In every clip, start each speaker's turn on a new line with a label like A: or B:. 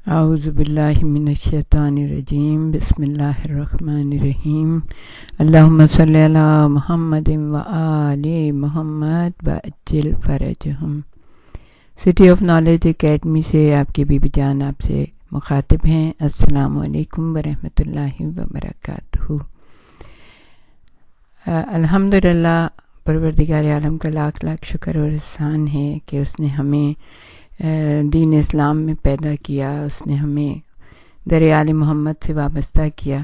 A: اعوذ باللہ من الشیطان الرجیم بسم اللہ الرحمن الرحیم اللہم صلی علی محمد و آل محمد وعجل فرجہم۔ سٹی آف نالج اکیڈمی سے آپ کی بی بی جان آپ سے مخاطب ہیں۔ السلام علیکم ورحمۃ اللہ وبرکاتہ۔ الحمدللہ پروردگار عالم کا لاکھ لاکھ شکر اور احسان ہے کہ اس نے ہمیں دین اسلام میں پیدا کیا، اس نے ہمیں در آل محمد سے وابستہ کیا،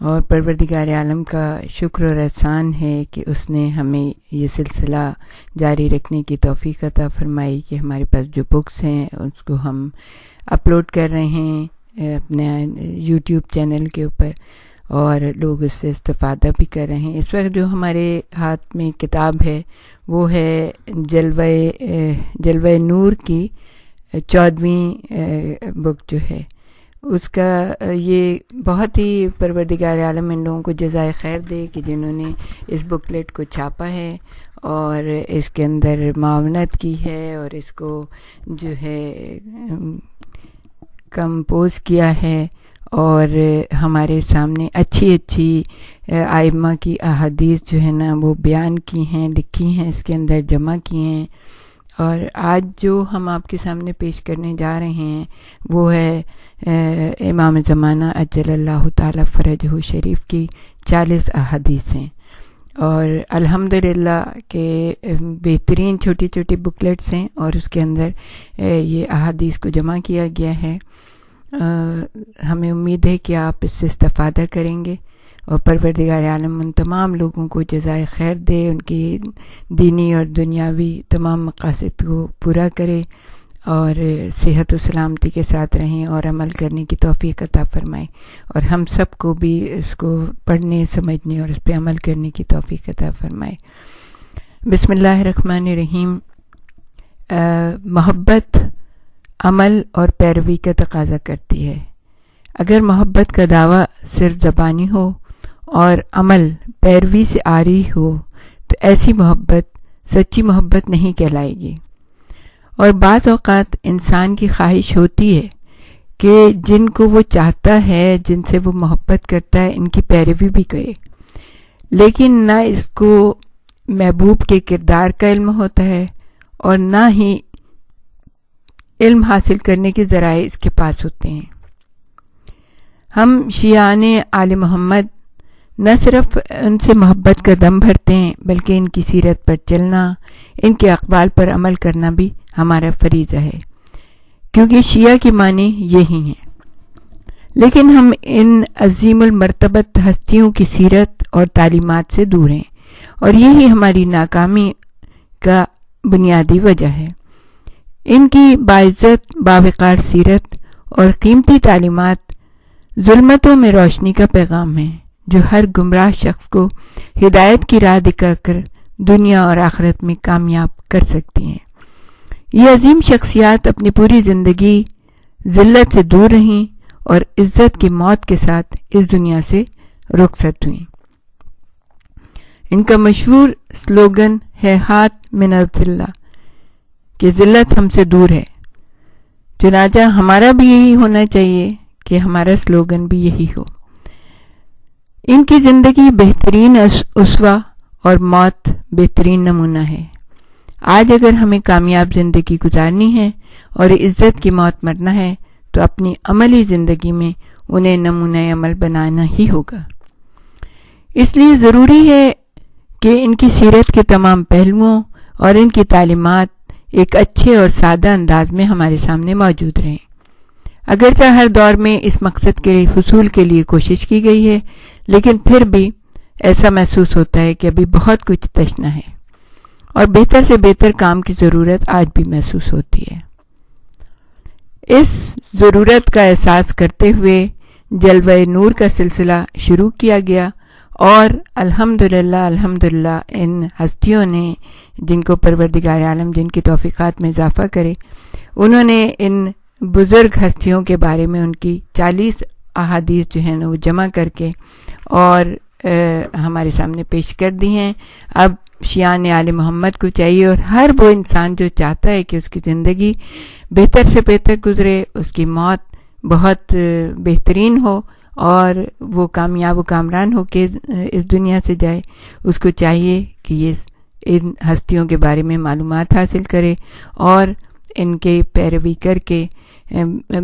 A: اور پروردگار عالم کا شکر اور احسان ہے کہ اس نے ہمیں یہ سلسلہ جاری رکھنے کی توفیق عطا فرمائی کہ ہمارے پاس جو بکس ہیں اس کو ہم اپلوڈ کر رہے ہیں اپنے یوٹیوب چینل کے اوپر، اور لوگ اس سے استفادہ بھی کر رہے ہیں۔ اس وقت جو ہمارے ہاتھ میں کتاب ہے وہ ہے جلوہ نور کی 14ویں بک جو ہے، اس کا یہ بہت ہی پروردگار عالم ان لوگوں کو جزائے خیر دے کہ جنہوں نے اس بکلیٹ کو چھاپا ہے اور اس کے اندر معاونت کی ہے اور اس کو جو ہے کمپوز کیا ہے، اور ہمارے سامنے اچھی ائمہ کی احادیث جو ہے نا وہ بیان کی ہیں، لکھی ہیں، اس کے اندر جمع کی ہیں۔ اور آج جو ہم آپ کے سامنے پیش کرنے جا رہے ہیں وہ ہے امام زمانہ عجل اللہ تعالی فرجہ شریف کی 40 احادیث ہیں، اور الحمدللہ کہ بہترین چھوٹی چھوٹی بکلیٹس ہیں، اور اس کے اندر یہ احادیث کو جمع کیا گیا ہے۔ ہمیں امید ہے کہ آپ اس سے استفادہ کریں گے، اور پروردگار عالم ان تمام لوگوں کو جزائے خیر دے، ان کی دینی اور دنیاوی تمام مقاصد کو پورا کرے، اور صحت و سلامتی کے ساتھ رہیں اور عمل کرنے کی توفیق عطا فرمائے، اور ہم سب کو بھی اس کو پڑھنے، سمجھنے اور اس پہ عمل کرنے کی توفیق عطا فرمائے۔ بسم اللہ الرحمن الرحیم۔ محبت عمل اور پیروی کا تقاضا کرتی ہے۔ اگر محبت کا دعویٰ صرف زبانی ہو اور عمل پیروی سے عاری ہو تو ایسی محبت سچی محبت نہیں کہلائے گی۔ اور بعض اوقات انسان کی خواہش ہوتی ہے کہ جن کو وہ چاہتا ہے، جن سے وہ محبت کرتا ہے، ان کی پیروی بھی کرے، لیکن نہ اس کو محبوب کے کردار کا علم ہوتا ہے اور نہ ہی علم حاصل کرنے کے ذرائع اس کے پاس ہوتے ہیں۔ ہم شیعان آل محمد نہ صرف ان سے محبت کا دم بھرتے ہیں بلکہ ان کی سیرت پر چلنا، ان کے اقوال پر عمل کرنا بھی ہمارا فریضہ ہے، کیونکہ شیعہ کی معنی یہی ہیں۔ لیکن ہم ان عظیم المرتبت ہستیوں کی سیرت اور تعلیمات سے دور ہیں، اور یہی ہماری ناکامی کا بنیادی وجہ ہے۔ ان کی باعزت باوقار سیرت اور قیمتی تعلیمات ظلمتوں میں روشنی کا پیغام ہے، جو ہر گمراہ شخص کو ہدایت کی راہ دکھا کر دنیا اور آخرت میں کامیاب کر سکتی ہیں۔ یہ عظیم شخصیات اپنی پوری زندگی ذلت سے دور رہیں اور عزت کی موت کے ساتھ اس دنیا سے رخصت ہوئیں۔ ان کا مشہور سلوگن ہے ہاتھ من الذلہ، کہ ذلت ہم سے دور ہے۔ چنانچہ ہمارا بھی یہی ہونا چاہیے کہ ہمارا سلوگن بھی یہی ہو۔ ان کی زندگی بہترین اسوہ اور موت بہترین نمونہ ہے۔ آج اگر ہمیں کامیاب زندگی گزارنی ہے اور عزت کی موت مرنا ہے تو اپنی عملی زندگی میں انہیں نمونہ عمل بنانا ہی ہوگا۔ اس لیے ضروری ہے کہ ان کی سیرت کے تمام پہلوؤں اور ان کی تعلیمات ایک اچھے اور سادہ انداز میں ہمارے سامنے موجود رہیں۔ اگرچہ ہر دور میں اس مقصد کے حصول کے لیے کوشش کی گئی ہے، لیکن پھر بھی ایسا محسوس ہوتا ہے کہ ابھی بہت کچھ تشنا ہے، اور بہتر سے بہتر کام کی ضرورت آج بھی محسوس ہوتی ہے۔ اس ضرورت کا احساس کرتے ہوئے جلوہ نور کا سلسلہ شروع کیا گیا، اور الحمدللہ ان ہستیوں نے، جن کو پروردگار عالم جن کی توفیقات میں اضافہ کرے، انہوں نے ان بزرگ ہستیوں کے بارے میں ان کی 40 احادیث جو ہیں وہ جمع کر کے اور ہمارے سامنے پیش کر دی ہیں۔ اب شیعان آل محمد کو چاہیے، اور ہر وہ انسان جو چاہتا ہے کہ اس کی زندگی بہتر سے بہتر گزرے، اس کی موت بہت بہترین ہو اور وہ کامیاب و کامران ہو کے اس دنیا سے جائے، اس کو چاہیے کہ یہ ان ہستیوں کے بارے میں معلومات حاصل کرے اور ان کے پیروی کر کے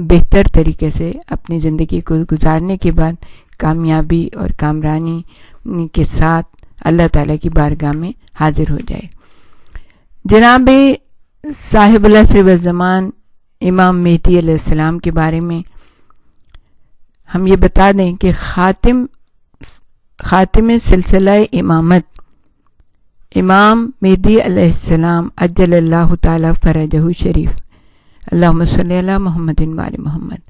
A: بہتر طریقے سے اپنی زندگی کو گزارنے کے بعد کامیابی اور کامرانی کے ساتھ اللہ تعالیٰ کی بارگاہ میں حاضر ہو جائے۔ جناب صاحب العصر والزمان امام مہدی علیہ السلام کے بارے میں ہم یہ بتا دیں کہ خاتم سلسلہ امامت امام مہدی علیہ السلام عجل اللہ تعالیٰ فرجہ شریف، اللہم صلی علی محمد وآل محمد،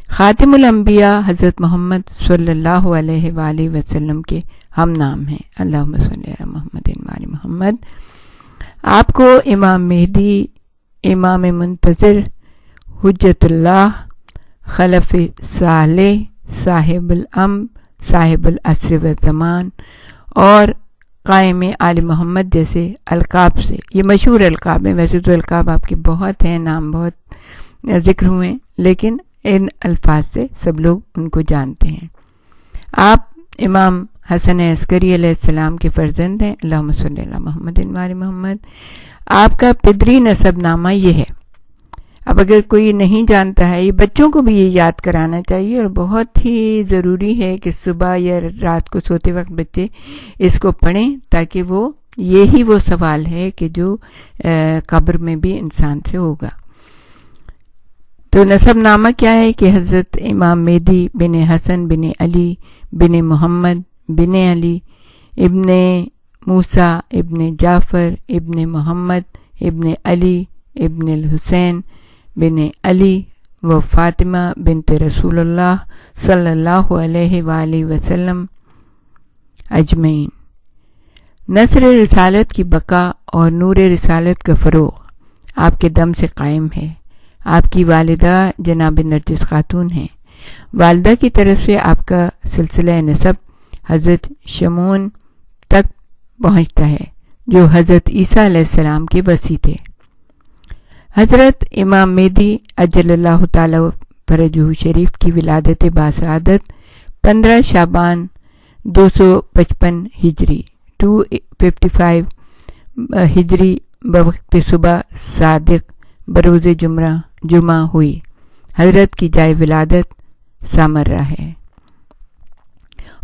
A: خاتم الانبیاء حضرت محمد صلی اللہ علیہ وآلہ وسلم کے ہم نام ہیں، اللہم صلی علی محمد وآل محمد۔ آپ کو امام مہدی، امام منتظر، حجت اللہ، خلف صالح، صاحب الامر، صاحب العصر والزمان اور قائم آل محمد جیسے القاب سے، یہ مشہور القاب ہیں، ویسے تو القاب آپ کے بہت ہیں، نام بہت ذکر ہوئے، لیکن ان الفاظ سے سب لوگ ان کو جانتے ہیں۔ آپ امام حسن عسکری علیہ السلام کے فرزند ہیں، اللہم صلی علی محمد وآل محمد۔ آپ کا پدری نسب نامہ یہ ہے۔ اب اگر کوئی نہیں جانتا ہے، یہ بچوں کو بھی یہ یاد کرانا چاہیے، اور بہت ہی ضروری ہے کہ صبح یا رات کو سوتے وقت بچے اس کو پڑھیں، تاکہ یہی وہ سوال ہے کہ جو قبر میں بھی انسان سے ہوگا۔ تو نسب نامہ کیا ہے کہ حضرت امام مہدی بن حسن بن علی بن محمد بن علی ابن موسیٰ ابن جعفر ابن محمد ابن علی ابن الحسین بن علی و فاطمہ بنت رسول اللہ صلی اللہ علیہ وآلہ وسلم اجمعین۔ نصر رسالت کی بقا اور نور رسالت کا فروغ آپ کے دم سے قائم ہے۔ آپ کی والدہ جناب نرجس خاتون ہیں۔ والدہ کی طرف سے آپ کا سلسلہ نسب حضرت شمعون تک پہنچتا ہے، جو حضرت عیسیٰ علیہ السلام کے وصی تھے۔ حضرت امام مہدی عجل اللہ تعالی فرجہ شریف کی ولادت باسعادت 15 شعبان 255 ہجری 255 ہجری بوقت صبح صادق بروز جمعہ ہوئی۔ حضرت کی جائے ولادت سامرہ ہے۔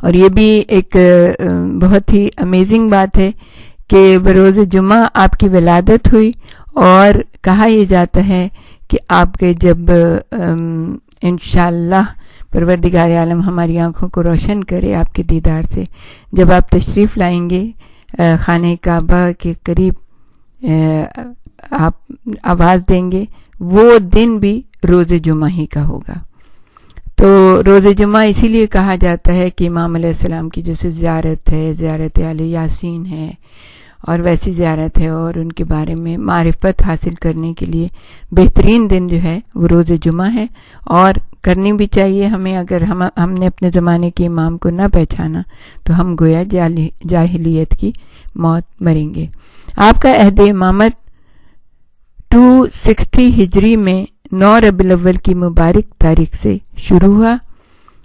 A: اور یہ بھی ایک بہت ہی امیزنگ بات ہے کہ بروز جمعہ آپ کی ولادت ہوئی، اور کہا یہ جاتا ہے کہ آپ کے جب انشاءاللہ پروردگار عالم ہماری آنکھوں کو روشن کرے آپ کے دیدار سے، جب آپ تشریف لائیں گے خانہ کعبہ کے قریب آپ آواز دیں گے، وہ دن بھی روز جمعہ ہی کا ہوگا۔ تو روز جمعہ اسی لیے کہا جاتا ہے کہ امام علیہ السلام کی جیسے زیارت ہے، زیارت آل یاسین ہے، اور ویسی زیارت ہے، اور ان کے بارے میں معرفت حاصل کرنے کے لیے بہترین دن جو ہے وہ روز جمعہ ہے، اور کرنی بھی چاہیے ہمیں۔ اگر ہم نے اپنے زمانے کے امام کو نہ پہچانا تو ہم گویا جاہلیت کی موت مریں گے۔ آپ کا عہد امامت 260 ہجری میں 9 ربیع الاول کی مبارک تاریخ سے شروع ہوا۔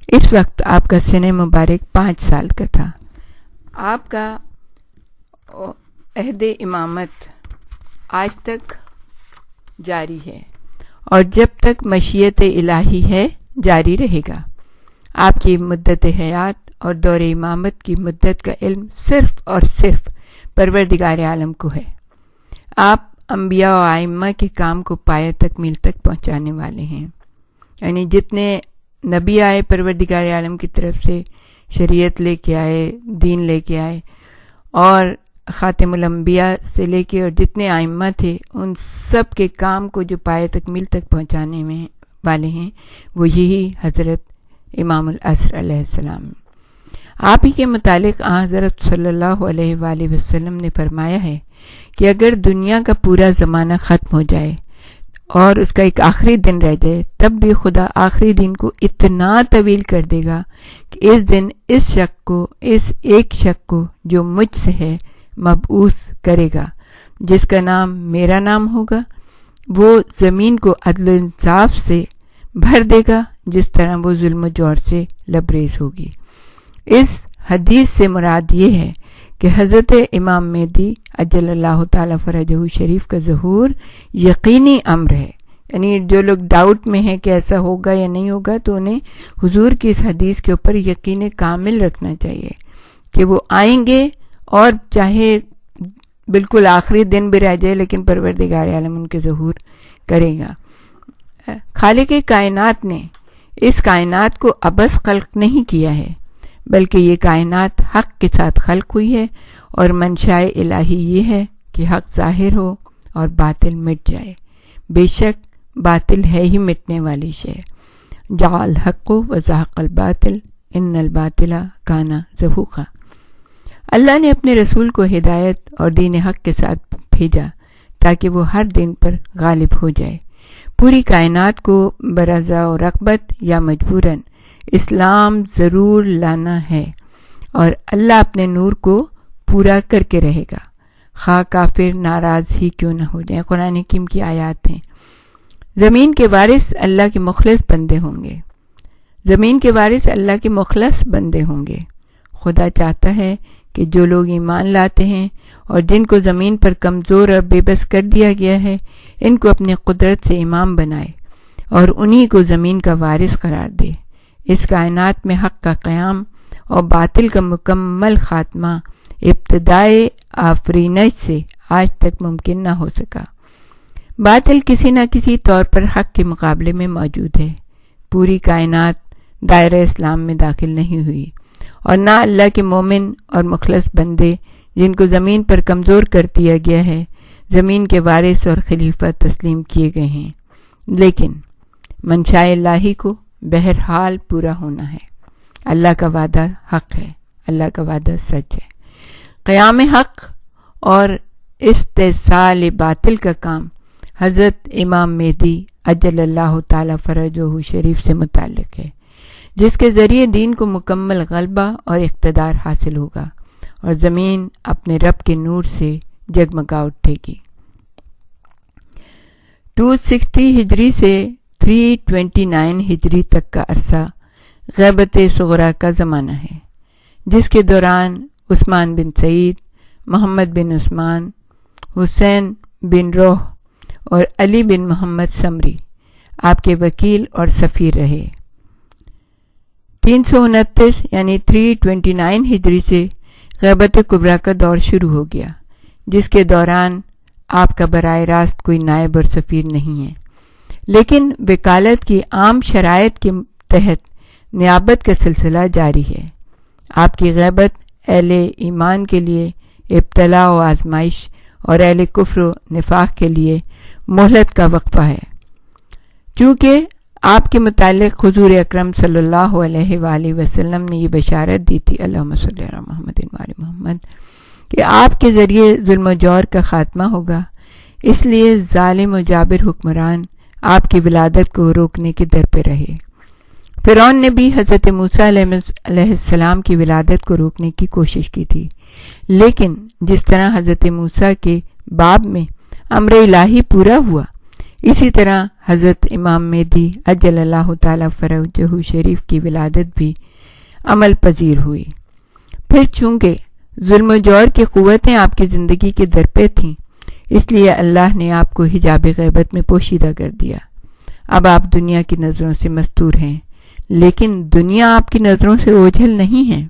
A: اس وقت آپ کا سن مبارک 5 سال کا تھا۔ آپ کا عہد امامت آج تک جاری ہے، اور جب تک مشیت الہی ہے جاری رہے گا۔ آپ کی مدت حیات اور دور امامت کی مدت کا علم صرف اور صرف پروردگار عالم کو ہے۔ آپ انبیاء و ائمہ کے کام کو پایہ تکمیل تک پہنچانے والے ہیں، یعنی جتنے نبی آئے پروردگار عالم کی طرف سے، شریعت لے کے آئے، دین لے کے آئے، اور خاتم الانبیاء سے لے کے اور جتنے ائمہ تھے، ان سب کے کام کو جو پایہ تکمیل تک پہنچانے میں والے ہیں وہ یہی حضرت امام العصر علیہ السلام۔ آپ ہی کے متعلق حضرت صلی اللہ علیہ وآلہ وسلم نے فرمایا ہے کہ اگر دنیا کا پورا زمانہ ختم ہو جائے اور اس کا ایک آخری دن رہ جائے، تب بھی خدا آخری دن کو اتنا طویل کر دے گا کہ اس دن اس ایک شخص کو جو مجھ سے ہے مبعوث کرے گا جس کا نام میرا نام ہوگا. وہ زمین کو عدل و انصاف سے بھر دے گا جس طرح وہ ظلم و جور سے لبریز ہوگی. اس حدیث سے مراد یہ ہے کہ حضرت امام مہدی عجل اللہ تعالیٰ فرجہ شریف کا ظہور یقینی امر ہے. یعنی جو لوگ ڈاؤٹ میں ہیں کہ ایسا ہوگا یا نہیں ہوگا تو انہیں حضور کی اس حدیث کے اوپر یقین کامل رکھنا چاہیے کہ وہ آئیں گے، اور چاہے بالکل آخری دن بھی رہ جائے لیکن پروردگار عالم ان کے ظہور کرے گا. خالق کائنات نے اس کائنات کو عبث خلق نہیں کیا ہے، بلکہ یہ کائنات حق کے ساتھ خلق ہوئی ہے، اور منشاء الہی یہ ہے کہ حق ظاہر ہو اور باطل مٹ جائے. بے شک باطل ہے ہی مٹنے والی شے. جعل الحق و زہق الباطل ان الباطل کان زہوقا. اللہ نے اپنے رسول کو ہدایت اور دین حق کے ساتھ بھیجا تاکہ وہ ہر دین پر غالب ہو جائے. پوری کائنات کو برضا و رغبت یا مجبوراً اسلام ضرور لانا ہے، اور اللہ اپنے نور کو پورا کر کے رہے گا، خواہ کافر ناراض ہی کیوں نہ ہو جائیں. قرآن حکیم کی آیات ہیں. زمین کے وارث اللہ کے مخلص بندے ہوں گے. زمین کے وارث اللہ کے مخلص بندے ہوں گے. خدا چاہتا ہے کہ جو لوگ ایمان لاتے ہیں اور جن کو زمین پر کمزور اور بے بس کر دیا گیا ہے، ان کو اپنی قدرت سے امام بنائے اور انہی کو زمین کا وارث قرار دے. اس کائنات میں حق کا قیام اور باطل کا مکمل خاتمہ ابتدائے آفرینش سے آج تک ممکن نہ ہو سکا. باطل کسی نہ کسی طور پر حق کے مقابلے میں موجود ہے. پوری کائنات دائرہ اسلام میں داخل نہیں ہوئی، اور نہ اللہ کے مومن اور مخلص بندے جن کو زمین پر کمزور کر دیا گیا ہے زمین کے وارث اور خلیفہ تسلیم کیے گئے ہیں. لیکن منشاء الہی کو بہرحال پورا ہونا ہے. اللہ کا وعدہ حق ہے، اللہ کا وعدہ سچ ہے. قیام حق اور استحصال باطل کا کام حضرت امام مہدی عجل اللہ تعالیٰ فرجہ شریف سے متعلق ہے، جس کے ذریعے دین کو مکمل غلبہ اور اقتدار حاصل ہوگا اور زمین اپنے رب کے نور سے جگمگا اٹھے گی. 260 ہجری سے 329 ہجری تک کا عرصہ غیبت صغریٰ کا زمانہ ہے، جس کے دوران عثمان بن سعید، محمد بن عثمان، حسین بن روح اور علی بن محمد سمری آپ کے وکیل اور سفیر رہے. 329 یعنی 329 ہجری سے غیبت کبریٰ کا دور شروع ہو گیا، جس کے دوران آپ کا براہ راست کوئی نائب اور سفیر نہیں ہے، لیکن وکالت کی عام شرائط کے تحت نیابت کا سلسلہ جاری ہے. آپ کی غیبت اہل ایمان کے لیے ابتلاء و آزمائش اور اہل کفر و نفاق کے لیے مہلت کا وقفہ ہے. چونکہ آپ کے متعلق حضور اکرم صلی اللہ علیہ وآلہ وسلم نے یہ بشارت دی تھی، اللہم صلی علی محمد وآل محمد، کہ آپ کے ذریعے ظلم و جور کا خاتمہ ہوگا، اس لیے ظالم و جابر حکمران آپ کی ولادت کو روکنے کے در پہ رہے. فرعون نے بھی حضرت موسیٰ علیہ السلام کی ولادت کو روکنے کی کوشش کی تھی، لیکن جس طرح حضرت موسیٰ کے باب میں امر الہی پورا ہوا، اسی طرح حضرت امام مہدی عجل اللہ تعالیٰ فرجہ شریف کی ولادت بھی عمل پذیر ہوئی. پھر چونکہ ظلم و جور کی قوتیں آپ کی زندگی کے در پہ تھیں، اس لیے اللہ نے آپ کو حجاب غیبت میں پوشیدہ کر دیا. اب آپ دنیا کی نظروں سے مستور ہیں، لیکن دنیا آپ کی نظروں سے اوجھل نہیں ہے.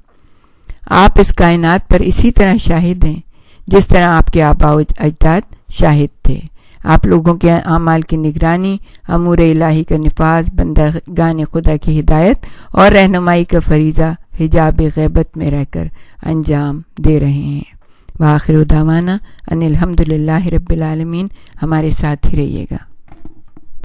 A: آپ اس کائنات پر اسی طرح شاہد ہیں جس طرح آپ کے آباء و اجداد شاہد تھے. آپ لوگوں کے اعمال کی نگرانی، امور الہی کا نفاذ، بندگان خدا کی ہدایت اور رہنمائی کا فریضہ حجاب غیبت میں رہ کر انجام دے رہے ہیں. وآخر دعوانا ان الحمدللہ رب العالمین. ہمارے ساتھ ہی رہیے گا.